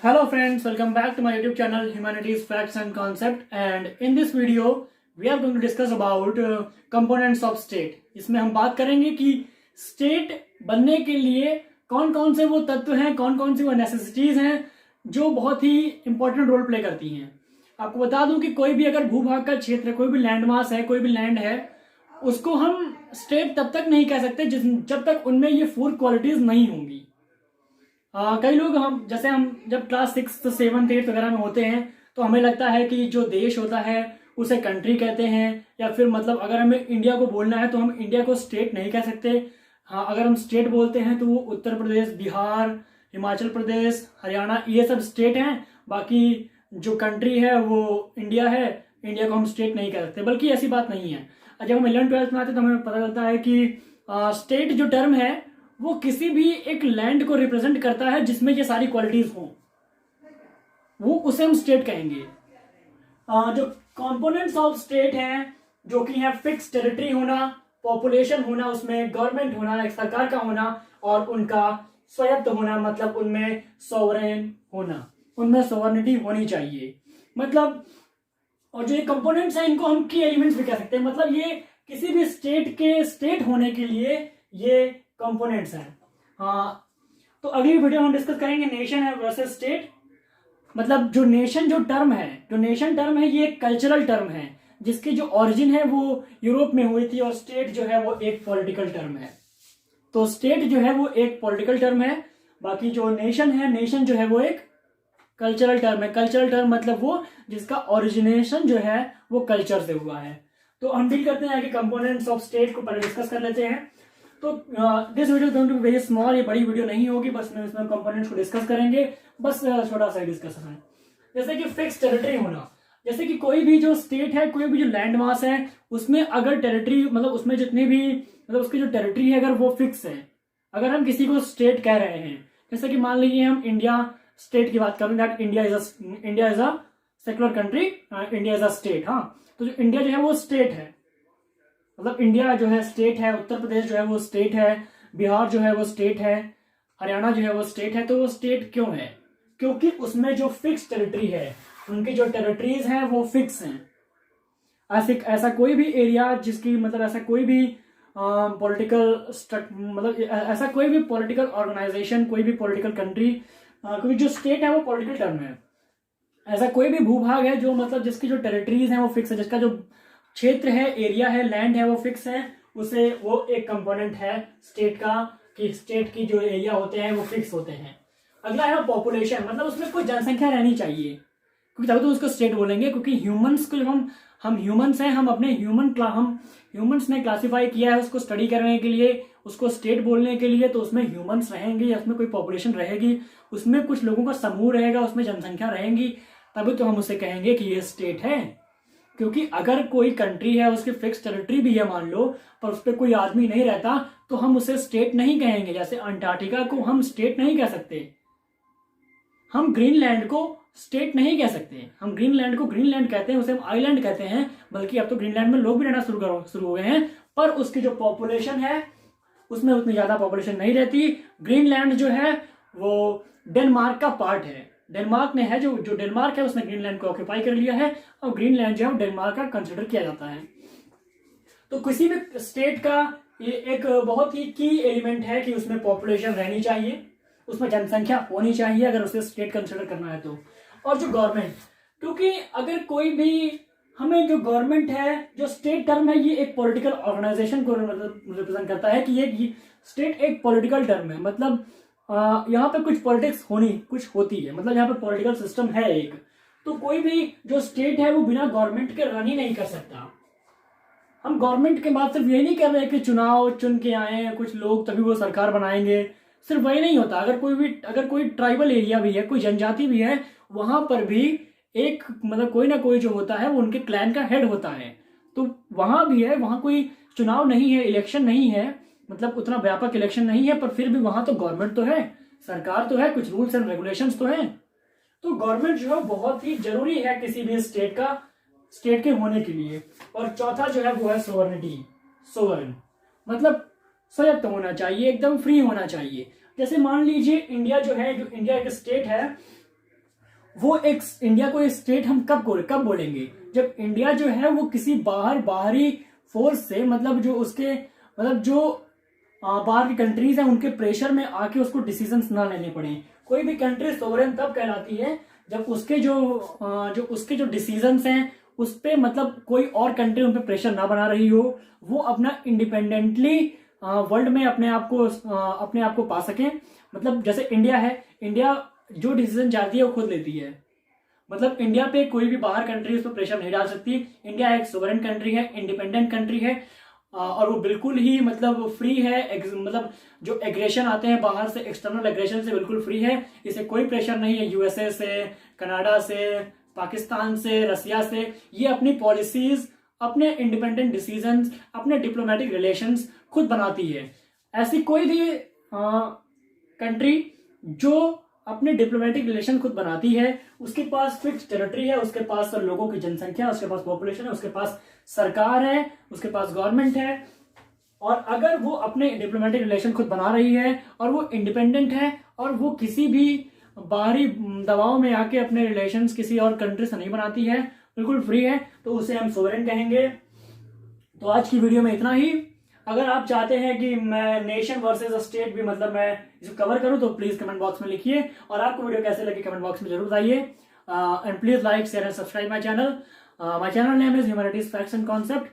Hello friends, welcome back to my YouTube channel Humanities Facts and Concept, and in this video we are going to discuss about components of state। इसमें हम बात करेंगे कि state बनने के लिए कौन कौन से वो तत्व हैं, कौन कौन सी वो नेसेसिटीज हैं जो बहुत ही इंपॉर्टेंट रोल प्ले करती हैं। आपको बता दूं कि कोई भी अगर भूभाग का क्षेत्र, कोई भी लैंड मास है, कोई भी लैंड है, उसको हम स्टेट तब तक नहीं कह सकते जब तक उनमें ये 4 क्वालिटीज नहीं होंगी। कई लोग हम जब क्लास 6, 7, 8 वगैरह में होते हैं तो हमें लगता है कि जो देश होता है उसे कंट्री कहते हैं, या फिर मतलब अगर हमें इंडिया को बोलना है तो हम इंडिया को स्टेट नहीं कह सकते। हाँ, अगर हम स्टेट बोलते हैं तो वो उत्तर प्रदेश, बिहार, हिमाचल प्रदेश, हरियाणा, ये सब स्टेट हैं। बाकी जो कंट्री है वो इंडिया है, इंडिया को हम स्टेट नहीं कह सकते। बल्कि ऐसी बात नहीं है। जब हम 11th 12th में आते तो हमें पता चलता है कि स्टेट जो टर्म है वो किसी भी एक लैंड को रिप्रेजेंट करता है जिसमें ये सारी क्वालिटीज हों, वो उसे हम स्टेट कहेंगे। जो कंपोनेंट्स ऑफ स्टेट हैं, जो कि है फिक्स टेरिटरी होना, पॉपुलेशन होना, उसमें गवर्नमेंट होना, एक सरकार का होना, और उनका स्वायत्त होना, मतलब उनमें सॉवरेन होना, उनमें सॉवरेनिटी होनी चाहिए। मतलब और जो ये कंपोनेंट्स हैं इनको हम की एलिमेंट्स भी कह सकते हैं। मतलब ये किसी भी स्टेट के स्टेट होने के लिए ये कंपोनेंट्स हैं। हाँ, तो अगली वीडियो में हम डिस्कस करेंगे नेशन है वर्सेस स्टेट। मतलब जो नेशन टर्म है ये एक कल्चरल टर्म है जिसकी जो ओरिजिन है वो यूरोप में हुई थी, और स्टेट जो है वो एक पॉलिटिकल टर्म है। तो स्टेट जो है वो एक पॉलिटिकल टर्म है, बाकी जो नेशन जो है वो एक कल्चरल टर्म है। कल्चरल टर्म मतलब वो जिसका ओरिजिनेशन जो है वो कल्चर से हुआ है। तो हम डील करते हैं कि कंपोनेंट्स ऑफ स्टेट को पहले डिस्कस कर लेते हैं। तो this video going to be very small, ये बड़ी वीडियो नहीं होगी, बस इसमें कंपोनेंट्स को डिस्कस करेंगे, बस छोटा सा डिस्कशन है। जैसे कि फिक्स टेरिटरी होना, जैसे कि कोई भी जो स्टेट है, कोई भी जो लैंड मास है, उसमें अगर टेरिटरी मतलब उसमें जितनी भी मतलब उसकी जो टेरिटरी है अगर वो फिक्स है, अगर हम किसी को स्टेट कह रहे हैं, जैसे कि मान लीजिए हम इंडिया स्टेट की बात करें, that India is a secular country, India is a state. हाँ, तो जो इंडिया जो है वो स्टेट है, मतलब इंडिया जो है स्टेट है, उत्तर प्रदेश जो है वो स्टेट है, बिहार जो है वो स्टेट है, हरियाणा जो है वो स्टेट है। तो वो स्टेट क्यों है? क्योंकि उसमें जो फिक्स टेरिटरी है, उनकी जो टेरिटरीज हैं वो फिक्स हैं। ऐसा कोई भी एरिया जिसकी मतलब ऐसा कोई भी पॉलिटिकल मतलब ऐसा कोई भी पॉलिटिकल ऑर्गेनाइजेशन, कोई भी पॉलिटिकल कंट्री, क्योंकि जो स्टेट है वो पॉलिटिकल टर्म है, ऐसा कोई भी भूभाग है जो मतलब जिसकी जो टेरिटरीज हैं वो फिक्स है, जिसका जो क्षेत्र है, एरिया है, लैंड है वो फिक्स है, उसे वो एक कंपोनेंट है स्टेट का, कि स्टेट की जो एरिया होते हैं वो फिक्स होते हैं। अगला है पॉपुलेशन, मतलब उसमें कोई जनसंख्या रहनी चाहिए, क्योंकि तभी तो उसको स्टेट बोलेंगे। क्योंकि ह्यूमंस को जब हम ह्यूमंस हैं, हम अपने हम ह्यूमंस ने क्लासिफाई किया है उसको स्टडी करने के लिए, उसको स्टेट बोलने के लिए, तो उसमें ह्यूमंस रहेंगे, उसमें कोई पॉपुलेशन रहेगी, उसमें कुछ लोगों का समूह रहेगा, उसमें जनसंख्या रहेंगी, तभी तो हम उसे कहेंगे कि ये स्टेट है। क्योंकि अगर कोई कंट्री है, उसकी फिक्स टेरिटरी भी है मान लो, पर उस पर कोई आदमी नहीं रहता, तो हम उसे स्टेट नहीं कहेंगे। जैसे अंटार्कटिका को हम स्टेट नहीं कह सकते, हम ग्रीनलैंड को स्टेट नहीं कह सकते, हम ग्रीनलैंड को ग्रीनलैंड कहते हैं, उसे हम आइलैंड कहते हैं। बल्कि अब तो ग्रीनलैंड में लोग भी रहना शुरू हो गए हैं, पर उसकी जो पॉपुलेशन है उसमें उतनी ज्यादा पॉपुलेशन नहीं रहती। ग्रीनलैंड जो है वो डेनमार्क का पार्ट है, डेनमार्क ने है जो डेनमार्क है उसने ग्रीनलैंड को ऑक्यूपाई कर लिया है, और ग्रीनलैंड जो है वो डेनमार्क का कंसिडर किया जाता है। तो किसी भी स्टेट का ये एक बहुत ही की एलिमेंट है कि उसमें पॉपुलेशन रहनी चाहिए, उसमें जनसंख्या होनी चाहिए अगर उसे स्टेट कंसिडर करना है तो। और जो गवर्नमेंट, क्योंकि अगर कोई भी हमें जो गवर्नमेंट है, जो स्टेट टर्म है, ये एक पॉलिटिकल ऑर्गेनाइजेशन को रिप्रेजेंट करता है कि ये स्टेट एक पॉलिटिकल टर्म है। मतलब यहाँ पे कुछ पॉलिटिक्स कुछ होती है, मतलब यहाँ पे पॉलिटिकल सिस्टम है एक। तो कोई भी जो स्टेट है वो बिना गवर्नमेंट के रन ही नहीं कर सकता। हम गवर्नमेंट के बाद सिर्फ यही नहीं कर रहे कि चुनाव चुन के आए कुछ लोग तभी वो सरकार बनाएंगे, सिर्फ वही नहीं होता। अगर कोई ट्राइबल एरिया भी है, कोई जनजाति भी है, वहां पर भी एक मतलब कोई ना कोई जो होता है वो उनके क्लैन का हेड होता है। तो वहां भी है, वहां कोई चुनाव नहीं है, इलेक्शन नहीं है, मतलब उतना व्यापक इलेक्शन नहीं है, पर फिर भी वहां तो गवर्नमेंट तो है, सरकार तो है, कुछ रूल्स एंड रेगुलेशंस तो हैं। तो गवर्नमेंट जो है बहुत ही जरूरी है किसी भी स्टेट के होने के लिए। और चौथा जो है वो है सोवरेनिटी, सोवरेन मतलब स्वायत्त होना चाहिए, एकदम फ्री होना चाहिए। जैसे मान लीजिए इंडिया जो है, जो इंडिया एक स्टेट है, वो एक इंडिया को स्टेट हम कब बोलेंगे, जब इंडिया जो है वो किसी बाहरी फोर्स से, मतलब जो उसके, मतलब जो बाहर की कंट्रीज हैं उनके प्रेशर में आके उसको डिसीजंस ना लेने पड़े। कोई भी कंट्री सोवरेन तब कहलाती है जब उसके जो डिसीजंस हैं उस पे, मतलब कोई और कंट्री उन पे प्रेशर ना बना रही हो, वो अपना इंडिपेंडेंटली वर्ल्ड में अपने आप को पा सकें। मतलब जैसे इंडिया है, इंडिया जो डिसीजन चाहती है वो खुद लेती है। मतलब इंडिया पे कोई भी बाहर कंट्री उस पर प्रेशर नहीं डाल सकती। इंडिया एक सोवरेन कंट्री है, इंडिपेंडेंट कंट्री है, और वो बिल्कुल ही मतलब फ्री है। मतलब जो एग्रेशन आते हैं बाहर से, एक्सटर्नल एग्रेशन से बिल्कुल फ्री है। इसे कोई प्रेशर नहीं है यूएसए से, कनाडा से, पाकिस्तान से, रसिया से। ये अपनी पॉलिसीज, अपने इंडिपेंडेंट डिसीजंस, अपने डिप्लोमेटिक रिलेशंस खुद बनाती है। ऐसी कोई भी कंट्री जो अपने डिप्लोमेटिक रिलेशन खुद बनाती है, उसके पास फिक्स टेरिटरी है, उसके पास लोगों की जनसंख्या, उसके पास पॉपुलेशन है, उसके पास सरकार है, उसके पास गवर्नमेंट है, और अगर वो अपने डिप्लोमेटिक रिलेशन खुद बना रही है और वो इंडिपेंडेंट है और वो किसी भी बाहरी दबाव में आके अपने रिलेशंस किसी और कंट्री से नहीं बनाती है, बिल्कुल फ्री है, तो उसे हम सोवरेन कहेंगे। तो आज की वीडियो में इतना ही। अगर आप चाहते हैं कि मैं नेशन वर्सेस स्टेट भी, मतलब मैं इसको कवर करूं, तो प्लीज कमेंट बॉक्स में लिखिए, और आपको वीडियो कैसे लगी कमेंट बॉक्स में जरूर बताइए। And please like, share and subscribe my channel. My channel name is humanities facts and concept.